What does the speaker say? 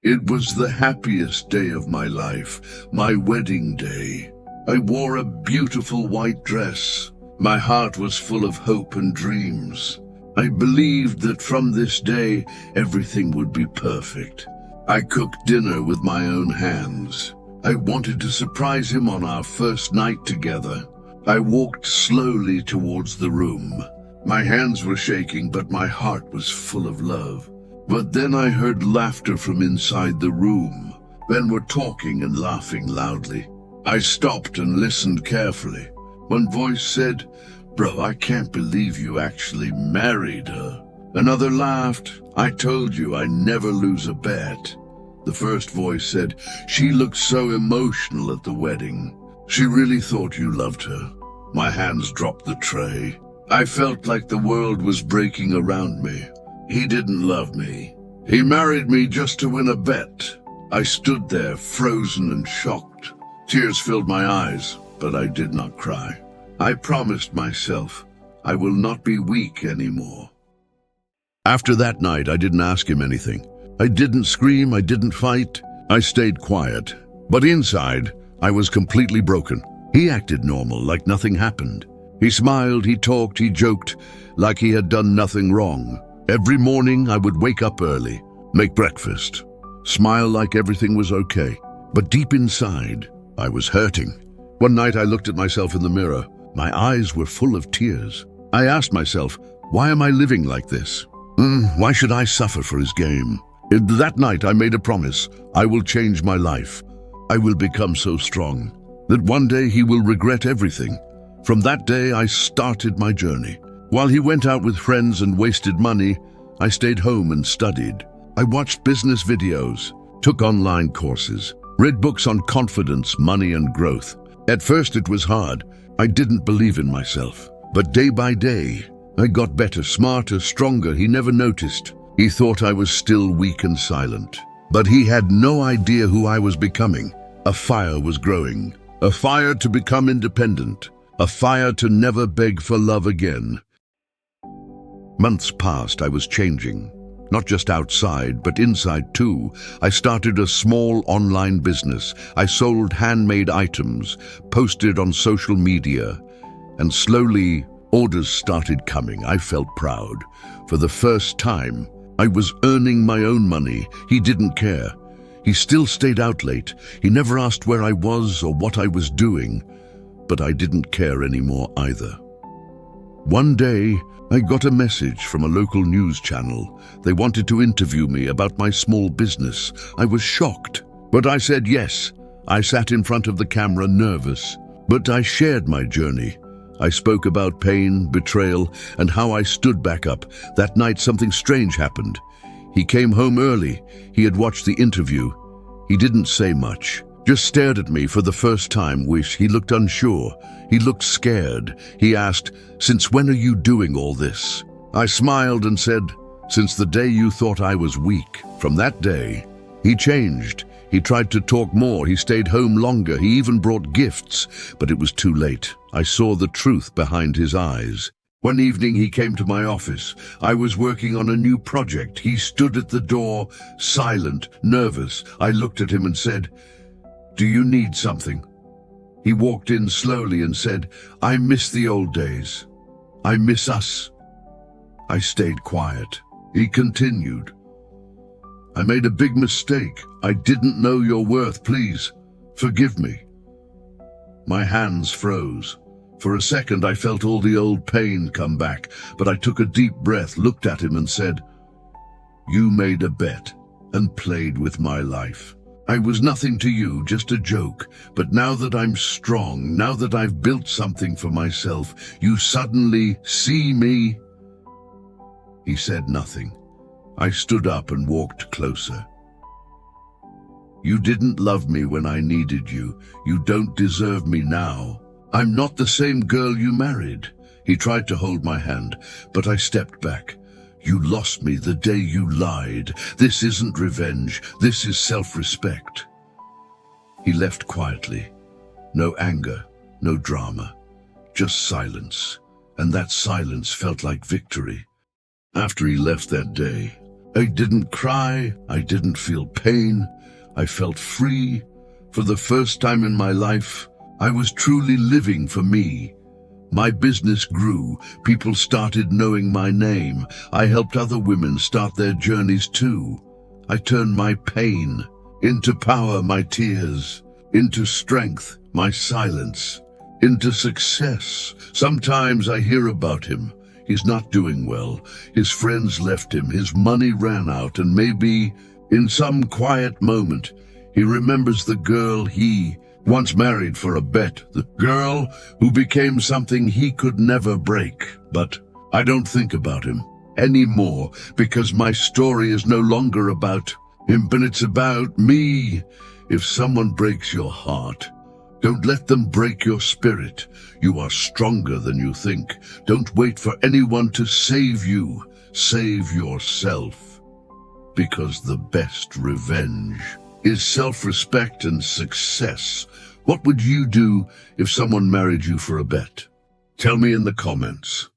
It was the happiest day of my life, my wedding day. I wore a beautiful white dress. My heart was full of hope and dreams. I believed that from this day, everything would be perfect. I cooked dinner with my own hands. I wanted to surprise him on our first night together. I walked slowly towards the room. My hands were shaking, but my heart was full of love. But then I heard laughter from inside the room. Men were talking and laughing loudly. I stopped and listened carefully. One voice said, "Bro, I can't believe you actually married her." Another laughed, "I told you I never lose a bet." The first voice said, "She looked so emotional at the wedding. She really thought you loved her." My hands dropped the tray. I felt like the world was breaking around me. He didn't love me. He married me just to win a bet. I stood there, frozen and shocked. Tears filled my eyes, but I did not cry. I promised myself I will not be weak anymore. After that night, I didn't ask him anything. I didn't scream, I didn't fight. I stayed quiet. But inside, I was completely broken. He acted normal, like nothing happened. He smiled, he talked, he joked, like he had done nothing wrong. Every morning, I would wake up early, make breakfast, smile like everything was okay. But deep inside, I was hurting. One night, I looked at myself in the mirror. My eyes were full of tears. I asked myself, why am I living like this? Why should I suffer for his game? That night, I made a promise. I will change my life. I will become so strong that one day he will regret everything. From that day, I started my journey. While he went out with friends and wasted money, I stayed home and studied. I watched business videos, took online courses, read books on confidence, money, and growth. At first, it was hard. I didn't believe in myself. But day by day, I got better, smarter, stronger. He never noticed. He thought I was still weak and silent. But he had no idea who I was becoming. A fire was growing. A fire to become independent. A fire to never beg for love again. Months passed. I was changing. Not just outside, but inside too. I started a small online business. I sold handmade items, posted on social media, and slowly orders started coming. I felt proud. For the first time, I was earning my own money. He didn't care. He still stayed out late. He never asked where I was or what I was doing, but I didn't care anymore either. One day, I got a message from a local news channel. They wanted to interview me about my small business. I was shocked, but I said yes. I sat in front of the camera nervous, but I shared my journey. I spoke about pain, betrayal, and how I stood back up. That night, something strange happened. He came home early. He had watched the interview. He didn't say much, just stared at me for the first time. He looked unsure. He looked scared. He asked, "Since when are you doing all this?" I smiled and said, "Since the day you thought I was weak." From that day, he changed. He tried to talk more. He stayed home longer. He even brought gifts, but it was too late. I saw the truth behind his eyes. One evening, he came to my office. I was working on a new project. He stood at the door, silent, nervous. I looked at him and said, "Do you need something?" He walked in slowly and said, "I miss the old days. I miss us." I stayed quiet. He continued, "I made a big mistake. I didn't know your worth. Please, forgive me." My hands froze. For a second, I felt all the old pain come back, but I took a deep breath, looked at him and said, "You made a bet and played with my life. I was nothing to you, just a joke. But now that I'm strong, now that I've built something for myself, you suddenly see me." He said nothing. I stood up and walked closer. "You didn't love me when I needed you. You don't deserve me now. I'm not the same girl you married." He tried to hold my hand, but I stepped back. "You lost me the day you lied. This isn't revenge. This is self-respect." He left quietly. No anger, no drama, just silence. And that silence felt like victory. After he left that day, I didn't cry, I didn't feel pain, I felt free. For the first time in my life, I was truly living for me. My business grew, people started knowing my name. I helped other women start their journeys too. I turned my pain into power, my tears, into strength, my silence, into success. Sometimes I hear about him. He's not doing well. His friends left him, his money ran out, and maybe, in some quiet moment, he remembers the girl he once married for a bet, the girl who became something he could never break. But I don't think about him anymore because my story is no longer about him, but it's about me. If someone breaks your heart, don't let them break your spirit. You are stronger than you think. Don't wait for anyone to save you. Save yourself. Because the best revenge is self-respect and success. What would you do if someone married you for a bet? Tell me in the comments.